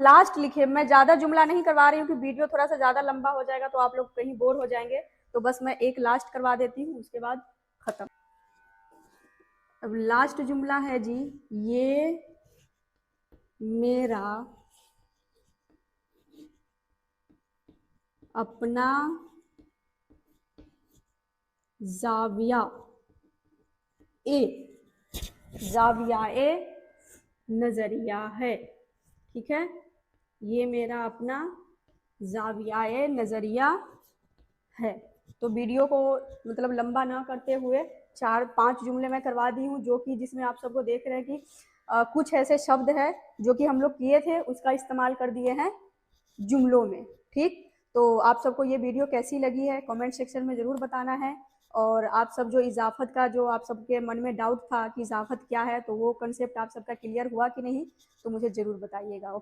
Last लिखिए, मैं ज़्यादा जुमला नहीं करवा रही हूँ कि वीडियो थोड़ा सा ज़्यादा लंबा हो जाएगा तो आप लोग कहीं बोर हो जाएंगे, तो बस मैं एक लास्ट करवा देती हूँ, उसके बाद खत्म। अब लास्ट जुमला है जी, ये मेरा अपना जाविया ए जाविया ए नजरिया है। ठीक है, ये मेरा अपना जाविया ए नजरिया है। तो वीडियो को मतलब लंबा ना करते हुए 4-5 जुमले मैं करवा दी हूँ, जो कि जिसमें आप सबको देख रहे हैं कि कुछ ऐसे शब्द है जो कि हम लोग किए थे, उसका इस्तेमाल कर दिए हैं जुमलों में। ठीक, तो आप सबको ये वीडियो कैसी लगी है कमेंट सेक्शन में ज़रूर बताना है। और आप सब जो इजाफत का, जो आप सबके मन में डाउट था कि इजाफत क्या है, तो वो कंसेप्ट आप सबका क्लियर हुआ कि नहीं, तो मुझे ज़रूर बताइएगा।